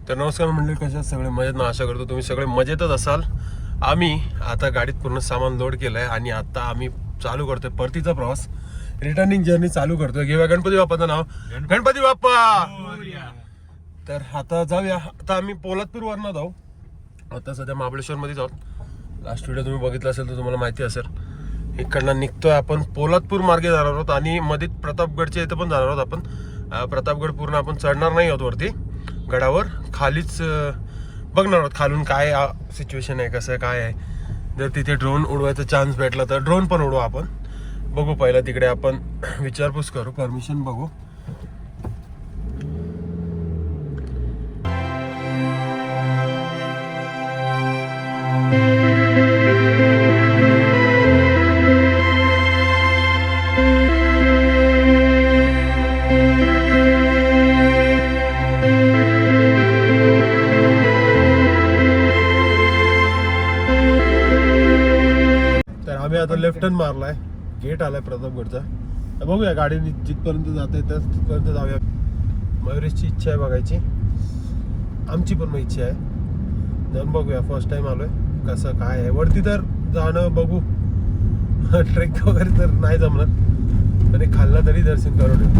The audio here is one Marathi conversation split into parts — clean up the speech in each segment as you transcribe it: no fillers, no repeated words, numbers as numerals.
तर नमस्कार मंडळी, कशा सगळे मजेत ना? आशा करतो तुम्ही सगळे मजेतच असाल. आम्ही आता गाडीत पूर्ण सामान लोड केलंय आणि आता आम्ही चालू करतोय परतीचा प्रवास. रिटर्निंग जर्नी चालू करतोय. घेऊया गणपती बाप्पाचं नाव. गणपती बाप्पा. तर आता जाऊया. आता आम्ही पोलादपूर वरनं जाऊ. आता सध्या महाबळेश्वर मध्ये जाऊ. लास्ट व्हिडिओ तुम्ही बघितला असेल तर तुम्हाला माहिती असेल. इकडनं निघतोय आपण पोलादपूर मार्गे जाणार आहोत आणि मध्ये प्रतापगडच्या इथं पण जाणार आहोत आपण. प्रतापगड पूर्ण आपण चढणार नाही आहोत वरती गडावर, खालीच बघणार आहोत खालून काय सिच्युएशन आहे, कसं काय आहे. जर तिथे ड्रोन उडवायचा चान्स भेटला तर ड्रोन पण उडवू आपण. बघू पहिला तिकडे आपण विचारपूस करू, परमिशन बघू. आम्ही आता लेफ्ट टर्न मारलाय, गेट आलाय प्रतापगडचा. बघूया गाडी जिथपर्यंत जाते तिथपर्यंत जाऊया. मयुरेशची इच्छा आहे बघायची, आमची पण इच्छा आहे. जाऊन बघूया. फर्स्ट टाइम आलोय, कसं काय आहे. वरती तर जाणं बघू, ट्रेक वगैरे तर नाही जमणार, आणि खाल्ला तरी दर्शन करून येऊ.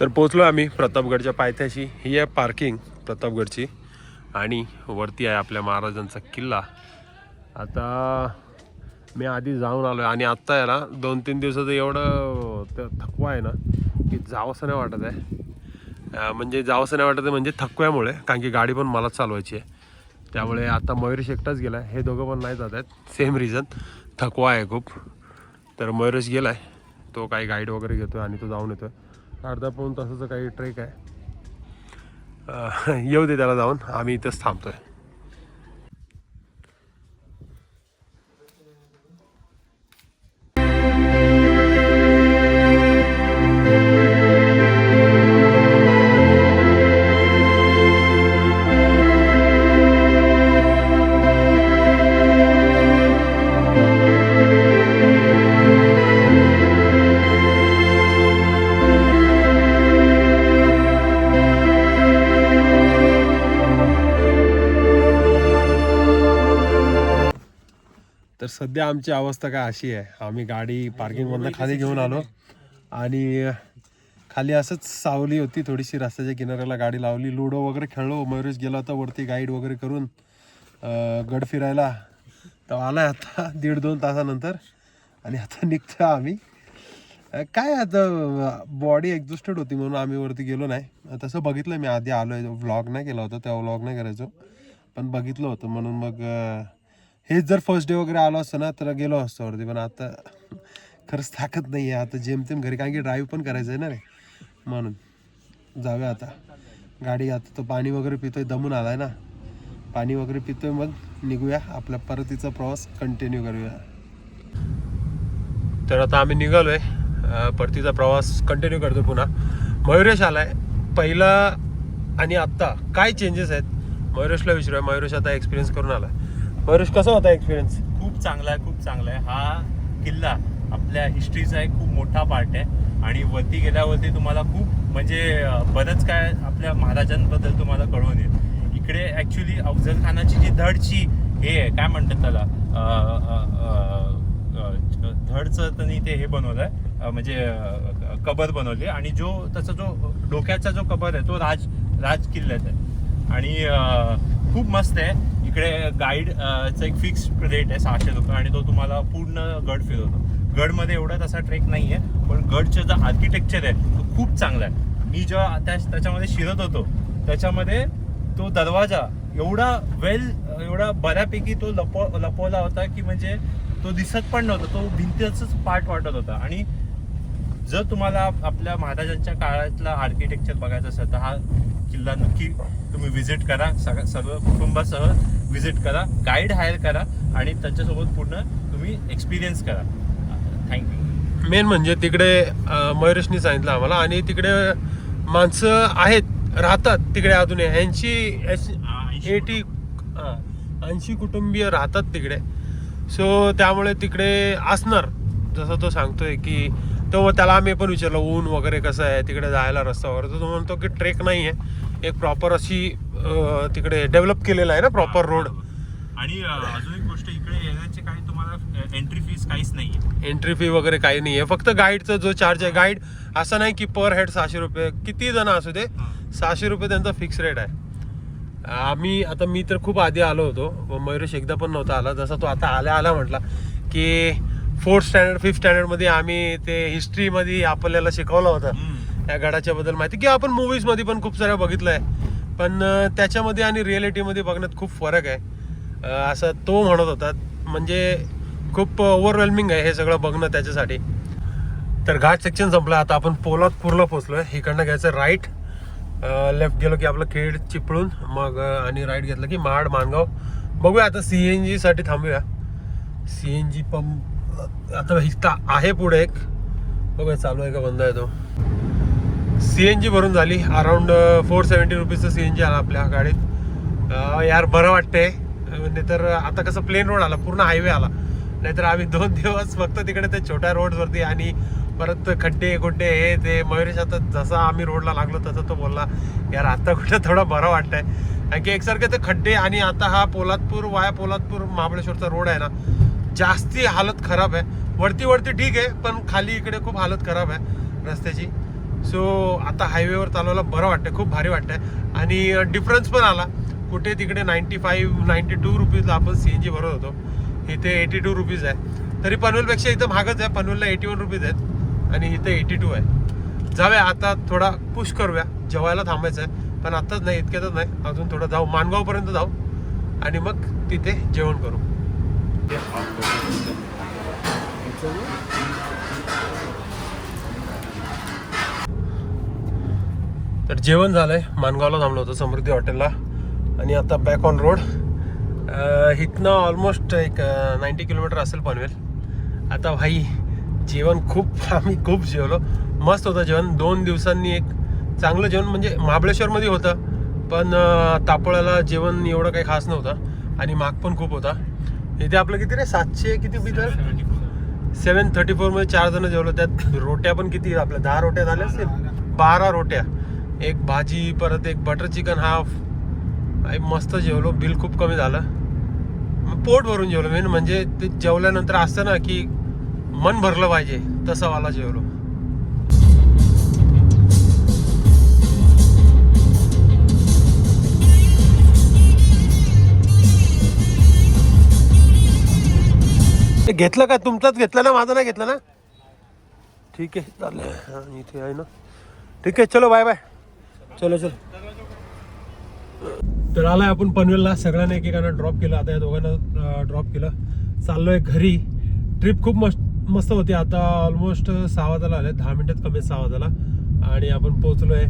तर पोचलो आम्ही प्रतापगडच्या पायथ्याशी. ही आहे पार्किंग प्रतापगडची आणि वरती आहे आपल्या महाराजांचा किल्ला. आता मी आधी जाऊन आलो आहे आणि आत्ता आहे ना 2-3 दिवसाचं एवढं थकवा आहे ना की जावंसं नाही वाटत आहे. म्हणजे जावंसं नाही वाटत आहे म्हणजे थकव्यामुळे, कारण की गाडी पण मलाच चालवायची आहे. त्यामुळे आता मयुरेश एकटाच गेला आहे, हे दोघं पण नाही जात आहेत. सेम रिझन, थकवा आहे खूप. तर मयुरेश गेला आहे, तो काही गाईड वगैरे घेतो आणि तो जाऊन येतो. अर्धा-पाऊण तासाचं काही ट्रेक आहे. येऊ दे त्याला जाऊन, आम्ही इथंच थांबतो आहे. तर सध्या आमची अवस्था काय अशी आहे, आम्ही गाडी पार्किंगमधनं खाली घेऊन आलो आणि खाली असंच सावली होती थोडीशी, रस्त्याच्या किनाऱ्याला गाडी लावली. लुडो वगैरे खेळलो. मयुरेश गेला होता वरती गाईड वगैरे करून गड फिरायला. तर आलाय आता 1.5-2 तासानंतर आणि आता निघतो आम्ही. काय आता बॉडी एक्झॉस्टेड होती म्हणून आम्ही वरती गेलो नाही. तसं बघितलं मी, आधी आलो आहे, व्लॉग नाही केला होता तेव्हा, व्लॉग नाही करायचो पण बघितलं होतं म्हणून मग हेच जर फर्स्ट डे वगैरे आलो असतं ना तर गेलो असतो वरती. पण आता खरंच ताकद नाही आहे आता, जेमतेम घरी, कारण की ड्राईव्ह पण करायचं आहे ना रे, म्हणून जाऊया आता. गाडी आता तो पाणी वगैरे पितोय, दमून आलाय ना, पाणी वगैरे पितोय. मग निघूया, आपल्या परतीचा प्रवास कंटिन्यू करूया. तर आता आम्ही निघालोय, परतीचा प्रवास कंटिन्यू करतो पुन्हा. मयुरेश आलाय पहिला आणि आत्ता काय चेंजेस आहेत मयुरेशला विचारूया. मयुरेश आता एक्सपिरियन्स करून आलाय. मयुरेश, कसा होता एक्सपिरियन्स? खूप चांगला आहे, खूप चांगला आहे. हा किल्ला आपल्या हिस्ट्रीचा एक खूप मोठा पार्ट आहे आणि वरती गेल्यावरती तुम्हाला खूप म्हणजे बरंच काय आपल्या महाराजांबद्दल तुम्हाला कळून येईल. इकडे ॲक्च्युली अफजल खानाची जी धडची हे आहे, काय म्हणतात त्याला, धडचं त्यांनी ते हे बनवलं आहे, म्हणजे कबर बनवली. आणि जो त्याचा जो डोक्याचा जो कबर आहे तो राज किल्ल्यात आहे आणि खूप मस्त आहे. इकडे गाईडचा एक फिक्स रेट आहे 600 रुपये आणि तो तुम्हाला पूर्ण गड फिरवतो. गडमध्ये एवढा तसा ट्रेक नाही आहे, पण गडचं जो आर्किटेक्चर आहे तो खूप चांगला आहे. मी जेव्हा त्याच्यामध्ये शिरत होतो त्याच्यामध्ये तो दरवाजा एवढा बऱ्यापैकी तो लपवला होता की म्हणजे तो दिसत पण नव्हता, तो भिंतीचाच पार्ट वाटत होता. आणि जर तुम्हाला आपल्या महाराजांच्या काळातला आर्किटेक्चर बघायचं असेल तर हा किल्ला नक्की तुम्ही व्हिजिट करा. सर्व कुटुंबासह व्हिजिट करा, गाईड हायर करा आणि त्याच्यासोबत पूर्ण तुम्ही एक्सपिरियन्स करा. थँक्यू. मेन म्हणजे तिकडे मयुरेशनी सांगितलं आम्हाला, आणि तिकडे माणसं आहेत, राहतात तिकडे अजून 80 कुटुंबीय राहतात तिकडे. सो त्यामुळे तिकडे असणार, जसं तो सांगतोय की तो त्याला आम्ही पण विचारलं ऊन वगैरे कसं आहे तिकडे जायला रस्ता वगैरे, तर तो म्हणतो की ट्रेक नाही आहे, एक प्रॉपर अशी तिकडे डेव्हलप केलेला आहे ना प्रॉपर रोड. आणि अजून एक गोष्ट, इकडे येण्याचे काही तुम्हाला एंट्री फीस काहीच नाही आहे. एंट्री फी वगैरे काही नाही आहे, फक्त गाईडचा जो चार्ज आहे, गाईड असं नाही की पर हेड 600 रुपये, किती जण असू दे 600 रुपये त्यांचा फिक्स रेट आहे. मी तर खूप आधी आलो होतो, मयुरेश एकदा पण नव्हता आला, जसा तो आता आला म्हटला की 4th स्टँडर्ड 5th स्टँडर्डमध्ये आम्ही ते हिस्ट्रीमध्ये आपल्याला शिकवलं होतं या गडाच्या बद्दल माहिती, की आपण मूवीजमध्ये पण खूप साऱ्या बघितलं आहे, पण त्याच्यामध्ये आणि रिॲलिटीमध्ये बघण्यात खूप फरक आहे असं तो म्हणत होता. म्हणजे खूप ओव्हरवेल्मिंग आहे हे सगळं बघणं त्याच्यासाठी. तर घाट सेक्शन संपला, आता आपण पोलादपूरला पोहोचलो आहे. इकडनं घ्यायचं राईट, लेफ्ट गेलो की आपलं खेड चिपळूण, मग आणि राईट घेतलं की महाड माणगाव. बघूया आता CNG साठी थांबूया. CNG पंप आता इथं आहे पुढे एक, बघूया चालू आहे का बंद आहे तो. CNG भरून झाली, अराउंड 470 रुपीजचं CNG आला आपल्या गाडीत. यार बरं वाटतंय, नाहीतर आता कसं प्लेन रोड आला, पूर्ण हायवे आला, नाहीतर आम्ही 2 दिवस फक्त तिकडे ते छोट्या रोडवरती आणि परत खड्डे खुड्डे हे ते. मयुरेश आता जसा आम्ही रोडला लागलो तसं तो बोलला यार आता कुठं थोडं बरं वाटतंय, कारण की एकसारखे ते खड्डे. आणि आता हा पोलादपूर वाया पोलादपूर महाबळेश्वरचा रोड आहे ना, जास्ती हालत खराब आहे. वरती ठीक आहे, पण खाली इकडे खूप हालत खराब आहे रस्त्याची. सो आता हायवेवर चालवायला बरं वाटतंय, खूप भारी वाटतंय. आणि डिफरन्स पण आला, कुठे तिकडे 92 रुपीजला आपण CNG भरत होतो, इथे 82 रुपीज आहे. तरी पनवेलपेक्षा इथं महागच आहे, पनवेलला 81 रुपीज आहेत आणि इथं 82 आहे. जाऊया आता, थोडा पुश करूया, जेवायला थांबायचं आहे, पण आत्ताच नाही, इतक्यातच नाही, अजून थोडं जाऊ, माणगावपर्यंत जाऊ आणि मग तिथे जेवण करू. तर जेवण झालंय, माणगावला थांबलो होतो समृद्धी हॉटेलला आणि आता बॅक ऑन रोड. इथनं ऑलमोस्ट एक 90 किलोमीटर असेल पनवेल. आता भाई जेवण आम्ही खूप जेवलो, मस्त होतं जेवण. 2 दिवसांनी एक चांगलं जेवण, म्हणजे महाबळेश्वरमध्ये होतं, पण तापोळ्याला जेवण एवढं काही खास नव्हतं आणि महाग पण खूप होता. इथे आपलं किती रे 700 किती बितर 734 मध्ये 4 जण जेवलो. त्यात रोट्या पण किती आपल्या 10 रोट्या झाल्या असतील, 12 रोट्या, एक भाजी, परत एक बटर चिकन हाफ. मस्त जेवलो, बिल खूप कमी झालं, पोट भरून जेवलो. मेन म्हणजे ते जेवल्यानंतर असतं ना की मन भरलं पाहिजे, तसा वाला जेवलो. घेतलं का? तुमचाच घेतलं ना, माझं नाही घेतलं ना? ठीक आहे चालेल, इथे आहे ना. ठीक आहे, चलो बाय बाय. चलो. तर आलाय आपण पनवेलला, सगळ्यांना एकेकांना ड्रॉप केलं, आता या दोघांना ड्रॉप केलं. चाललोय घरी. ट्रिप खूप मस्त होती. आता ऑलमोस्ट 6 वाजायला आले, 10 मिनिटात कमी 6 वाजायला आणि आपण पोहोचलोय.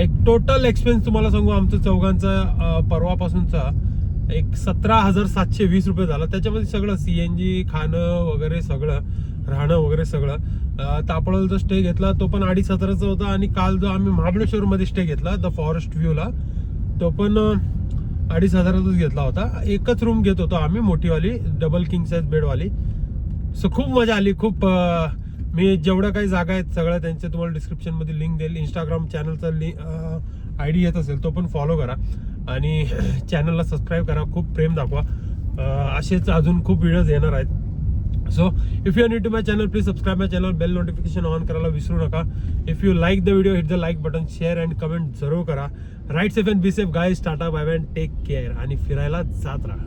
एक टोटल एक्सपेन्स तुम्हाला सांगू, आमचं चौघांचा परवापासूनचा एक 17,720 रुपये झाला. त्याच्यामध्ये सगळं CNG, खाणं वगैरे सगळं, राहणं वगैरे सगळं. तापळाला जो स्टे घेतला तो पण 2,500चा होता आणि काल जो आम्ही महाबळेश्वरमध्ये स्टे घेतला द फॉरेस्ट व्ह्यूला, तो पण 2,500चाच घेतला होता. एकच रूम घेत होतो आम्ही, मोठीवाली डबल किंग साईज बेडवाली. सो खूप मजा आली, खूप. मी जेवढ्या काही जागा आहेत सगळ्या त्यांच्या तुम्हाला डिस्क्रिप्शनमध्ये लिंक देईल. इंस्टाग्राम चॅनलचा ID येत असेल तो पण फॉलो करा आणि चॅनलला सबस्क्राईब करा, खूप प्रेम दाखवा. असेच अजून खूप व्हिडिओज येणार आहेत. So if you are new to my channel, please subscribe my channel, bell notification on करायला विसरू नका. If you like the video, hit the like button, share and comment जरूर करा. Right safe and be safe guys. Tata bye bye, take care आणि फिरायला जात राहा.